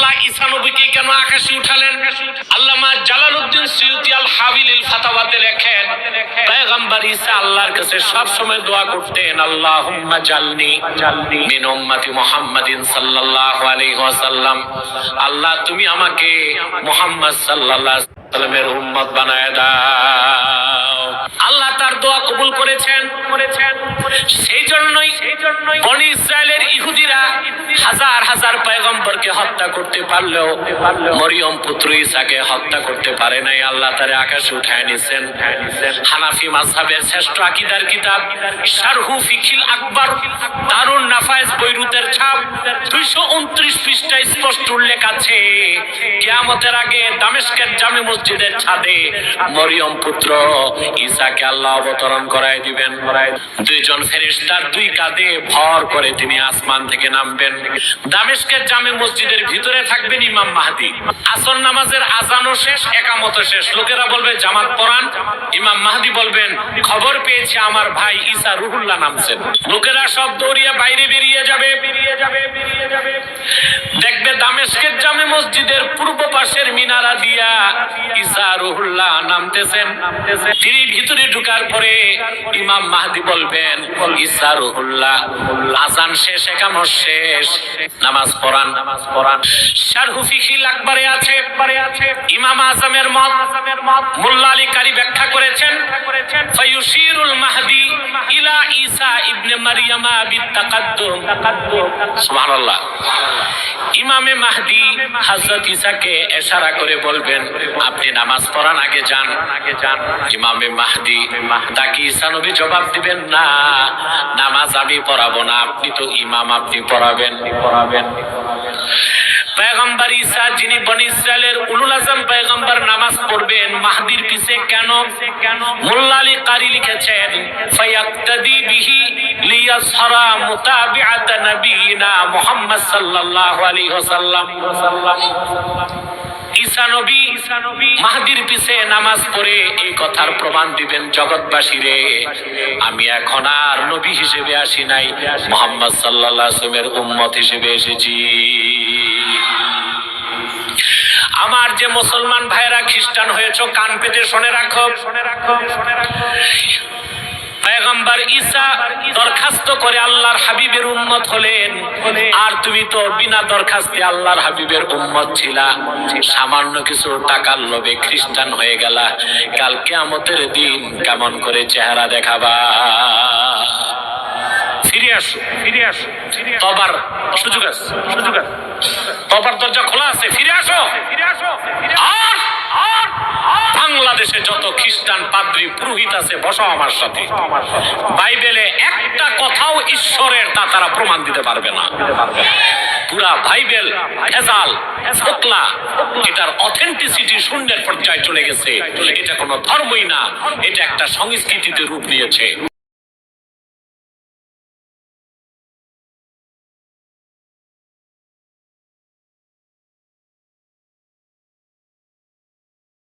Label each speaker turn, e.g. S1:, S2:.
S1: আল্লাহ ঈসা নবীকে কেন আকাশে উঠালেন? আল্লামা জালালউদ্দিন সুয়ুতী আল হাবিলিল ফাতাওয়াতে লেখেন, পয়গম্বর ঈসা আল্লাহর কাছে সব সময় দোয়া করতেন, আল্লাহুম্মা জালনি মিন উম্মতি মুহাম্মাদিন সাল্লাল্লাহু আলাইহি ওয়াসাল্লাম। আল্লাহ তুমি আমাকে মুহাম্মদ সাল্লাল্লাহু আলাইহি ওয়াসাল্লামের উম্মত বানায় দাও। আল্লাহ তার দোয়া কবুল করেছেন। সেই জন্যই বনি ইসরায়েলের ইহুদিরা হাজার হাজার পয়গম্বরকে হত্যা করতে পারলেও মরিয়ম পুত্র ঈসাকে হত্যা করতে পারে নাই। আল্লাহ তারে আকাশে উঠায় নিছেন। হানাফি মাযহাবের শ্রেষ্ঠ আকীদার কিতাব শারহু ফিকিল আকবর দারুন নাফায়েস বৈরুতের ছাপ 229 পৃষ্ঠায় স্পষ্ট উল্লেখ আছে, কিয়ামতের আগে দামেস্কের জামে মসজিদের ছাদে মরিয়ম পুত্র ঈসাকে আল্লাহ অবতরণ করায় দিবেন। দুইজন ফেরেশতার দুই কাঁধে ভর করে তিনি আসমান থেকে নামবেন। দামেস্কের জামে মসজিদের ভিতরে থাকবেন ইমাম মাহদী। আসর নামাজের আজানও শেষ, একামতও শেষ। লোকেরা বলবে জামাত পড়ান, ইমাম মাহদী বলবেন খবর পেয়েছি আমার ভাই ঈসা রুহুল্লাহ নামছেন। লোকেরা সব দৌড়িয়ে বাইরে বেরিয়ে যাবে। দেখবে দামেস্কের জামে মসজিদের পূর্ব পাশের মিনারা দিয়া ঈসা রুহুল্লাহ নামতেছেন। তিনি ভিতরে ঢোকার পরে ইমাম মাহদী বলবেন ঈসা রুহুল্লাহ, আজান শেষ, একামত শেষ, নামাজ পড়ান। শারহু ফিকিল আকবরে আছে ইমাম আজমের মত মোল্লা আলী কারি ব্যাখ্যা করেছেন, ফায়ুশিরুল মাহদী ইলা ঈসা ইবনে মারইয়ামা বিত্তাকাদ্দুম। সুবহানাল্লাহ। ইমামে মাহদী হযরত ঈসাকে ইশারা করে বলবেন আপনি নামাজ পড়ান, আগে যান। ইমামে মাহদী তাকে ঈসা নবী জবাব দিবেন না, নামাজ আমি পড়াবো না, আপনি তো ইমাম, আপনি পড়াবেন। পয়গম্বর ঈসা যিনি বনি ইসরাইলের উলুল আজম পয়গম্বর নামাজ পড়বেন মাহদীর পিছে কেন? মোল্লা আলী কারি লিখেছেন, ফায়াক্তাদি বিহি লিয়াসহারা মুতাবিআত নবিয়িনা মুহাম্মদ সাল্লাল্লাহু আলাইহি ওয়াসাল্লাম। ঈসা নবী মাহদীর পিছে নামাজ পড়ে এই কথার প্রমাণ দিবেন জগৎবাসীরে, আমি এখন আর নবী হিসেবে আসি নাই, মুহাম্মদ সাল্লাল্লাহু আলাইহি ওয়াসাল্লামের উম্মত হিসেবে এসেছি। আমার যে মুসলমান ভাইরা খ্রিস্টান হয়েছে কান পেতে শুনে রাখো, পয়গম্বর ঈসা দরখাস্ত করে আল্লাহর হাবিবের উম্মত হলেন, আর তুমি তো বিনা দরখাস্তে আল্লাহর হাবিবের উম্মত ছিলা, সামান্য কিছু টাকার লোভে খ্রিস্টান হয়ে গেলা, কাল কিয়ামতের দিন কেমন করে চেহারা দেখাবা? ফিরে আসো, তবার সুযোগ আছে, তবার দরজা খোলা আছে, ফিরে আসো। আর বাংলাদেশে যত খ্রিস্টান পাদ্রী পুরোহিত আছে বসো আমার সাথে, বাইবেলে একটা কথাও ঈশ্বরের তা তারা প্রমাণ দিতে পারবে না। পুরা বাইবেল ভেজাল, ফোকলা, এটার অথেন্টিসিটি শূন্যের পর্যায়ে চলে গেছে। এটা কোনো ধর্মই না, এটা একটা সংস্কৃতিতে রূপ নিয়েছে।